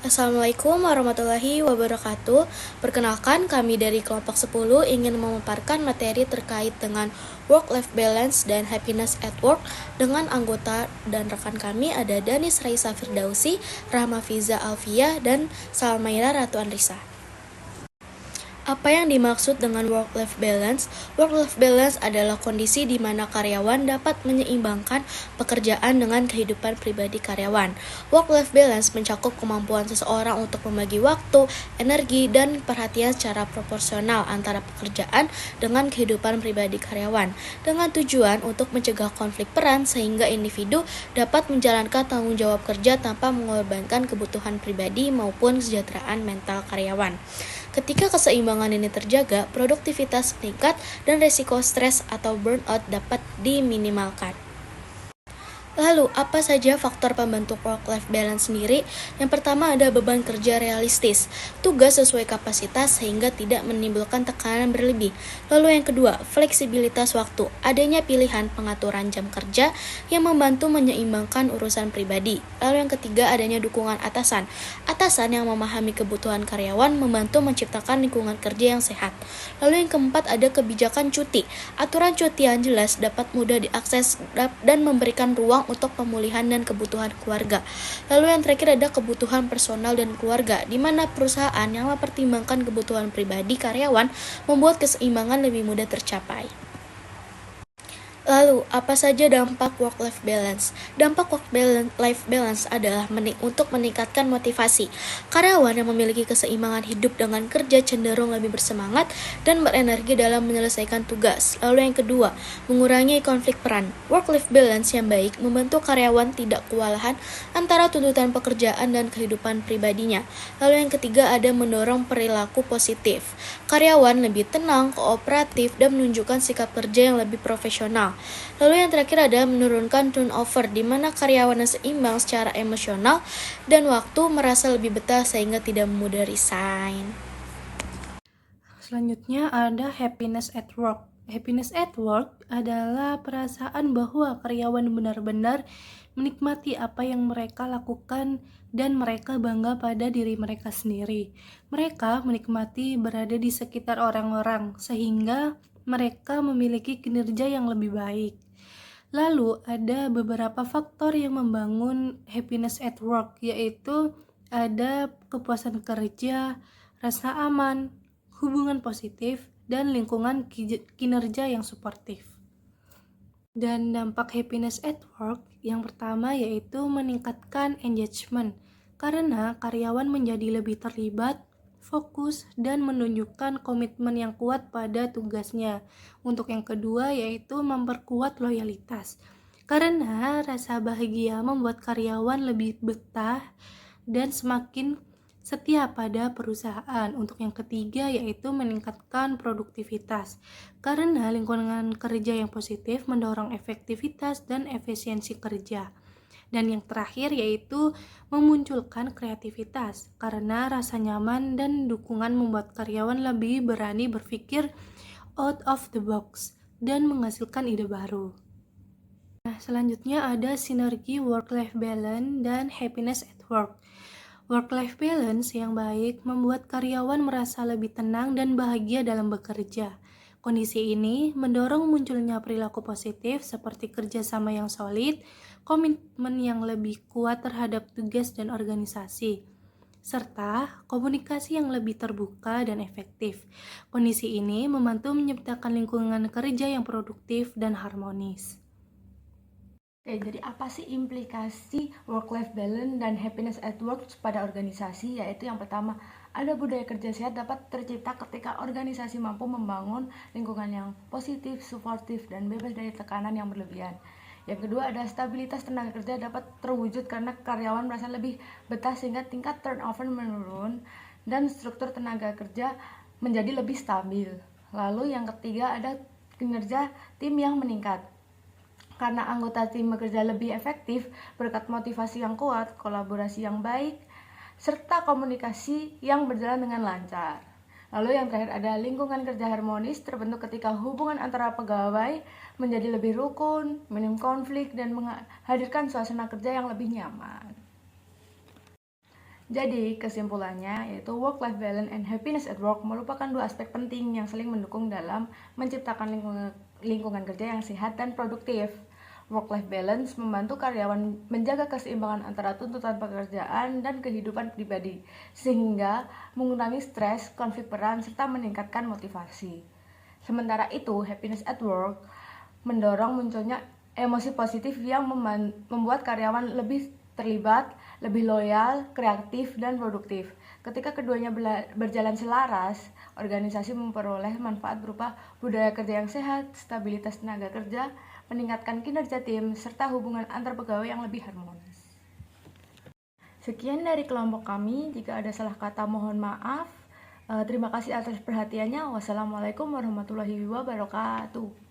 Assalamualaikum warahmatullahi wabarakatuh. Perkenalkan, kami dari kelompok 10 ingin memaparkan materi terkait dengan work-life balance dan happiness at work dengan anggota dan rekan kami ada Danis Raisa Firdausi, Rahma Fiza Alfia, dan Salmaira Ratu Andrisa. Apa yang dimaksud dengan work-life balance? Work-life balance adalah kondisi di mana karyawan dapat menyeimbangkan pekerjaan dengan kehidupan pribadi karyawan. Work-life balance mencakup kemampuan seseorang untuk membagi waktu, energi, dan perhatian secara proporsional antara pekerjaan dengan kehidupan pribadi karyawan, dengan tujuan untuk mencegah konflik peran sehingga individu dapat menjalankan tanggung jawab kerja tanpa mengorbankan kebutuhan pribadi maupun kesejahteraan mental karyawan. Ketika keseimbangan ini terjaga, produktivitas meningkat dan risiko stres atau burnout dapat diminimalkan. Lalu, apa saja faktor pembentuk work-life balance sendiri? Yang pertama ada beban kerja realistis, tugas sesuai kapasitas sehingga tidak menimbulkan tekanan berlebih. Lalu yang kedua, fleksibilitas waktu, adanya pilihan pengaturan jam kerja yang membantu menyeimbangkan urusan pribadi. Lalu yang ketiga, adanya dukungan atasan. Atasan yang memahami kebutuhan karyawan membantu menciptakan lingkungan kerja yang sehat. Lalu yang keempat, ada kebijakan cuti. Aturan cuti yang jelas dapat mudah diakses dan memberikan ruang untuk pemulihan dan kebutuhan keluarga. Lalu yang terakhir ada kebutuhan personal dan keluarga, di mana perusahaan yang mempertimbangkan kebutuhan pribadi karyawan membuat keseimbangan lebih mudah tercapai. Lalu, apa saja dampak work-life balance? Dampak work-life balance adalah untuk meningkatkan motivasi. Karyawan yang memiliki keseimbangan hidup dengan kerja cenderung lebih bersemangat dan berenergi dalam menyelesaikan tugas. Lalu yang kedua, mengurangi konflik peran. Work-life balance yang baik membantu karyawan tidak kewalahan antara tuntutan pekerjaan dan kehidupan pribadinya. Lalu yang ketiga, ada mendorong perilaku positif. Karyawan lebih tenang, kooperatif, dan menunjukkan sikap kerja yang lebih profesional. Lalu yang terakhir ada menurunkan turnover, di mana karyawan yang seimbang secara emosional dan waktu merasa lebih betah sehingga tidak mudah resign. Selanjutnya ada happiness at work. Happiness at work adalah perasaan bahwa karyawan benar-benar menikmati apa yang mereka lakukan dan mereka bangga pada diri mereka sendiri. Mereka menikmati berada di sekitar orang-orang sehingga mereka memiliki kinerja yang lebih baik. Lalu ada beberapa faktor yang membangun happiness at work, yaitu ada kepuasan kerja, rasa aman, hubungan positif, dan lingkungan kinerja yang suportif. Dan dampak happiness at work yang pertama yaitu meningkatkan engagement, karena karyawan menjadi lebih terlibat, fokus, dan menunjukkan komitmen yang kuat pada tugasnya. Untuk yang kedua yaitu memperkuat loyalitas, karena rasa bahagia membuat karyawan lebih betah dan semakin setia pada perusahaan. Untuk yang ketiga yaitu meningkatkan produktivitas, karena lingkungan kerja yang positif mendorong efektivitas dan efisiensi kerja. Dan yang terakhir yaitu memunculkan kreativitas, karena rasa nyaman dan dukungan membuat karyawan lebih berani berpikir out of the box dan menghasilkan ide baru. Nah, selanjutnya ada sinergi work-life balance dan happiness at work. Work-life balance yang baik membuat karyawan merasa lebih tenang dan bahagia dalam bekerja. Kondisi ini mendorong munculnya perilaku positif seperti kerjasama yang solid, komitmen yang lebih kuat terhadap tugas dan organisasi, serta komunikasi yang lebih terbuka dan efektif. Kondisi ini membantu menciptakan lingkungan kerja yang produktif dan harmonis. Jadi apa sih implikasi work-life balance dan happiness at work pada organisasi? Yaitu yang pertama, ada budaya kerja sehat dapat tercipta ketika organisasi mampu membangun lingkungan yang positif, suportif, dan bebas dari tekanan yang berlebihan. Yang kedua, ada stabilitas tenaga kerja dapat terwujud karena karyawan merasa lebih betah sehingga tingkat turnover menurun dan struktur tenaga kerja menjadi lebih stabil. Lalu yang ketiga, ada kinerja tim yang meningkat, karena anggota tim bekerja lebih efektif berkat motivasi yang kuat, kolaborasi yang baik, serta komunikasi yang berjalan dengan lancar. Lalu yang terakhir ada lingkungan kerja harmonis terbentuk ketika hubungan antara pegawai menjadi lebih rukun, minim konflik, dan menghadirkan suasana kerja yang lebih nyaman. Jadi, kesimpulannya yaitu work-life balance and happiness at work merupakan dua aspek penting yang saling mendukung dalam menciptakan lingkungan kerja yang sehat dan produktif. Work-life balance membantu karyawan menjaga keseimbangan antara tuntutan pekerjaan dan kehidupan pribadi, sehingga mengurangi stres, konflik peran, serta meningkatkan motivasi. Sementara itu, happiness at work mendorong munculnya emosi positif yang membuat karyawan lebih terlibat, lebih loyal, kreatif, dan produktif. Ketika keduanya berjalan selaras, organisasi memperoleh manfaat berupa budaya kerja yang sehat, stabilitas tenaga kerja, meningkatkan kinerja tim, serta hubungan antar pegawai yang lebih harmonis. Sekian dari kelompok kami. Jika ada salah kata mohon maaf. Terima kasih atas perhatiannya. Wassalamualaikum warahmatullahi wabarakatuh.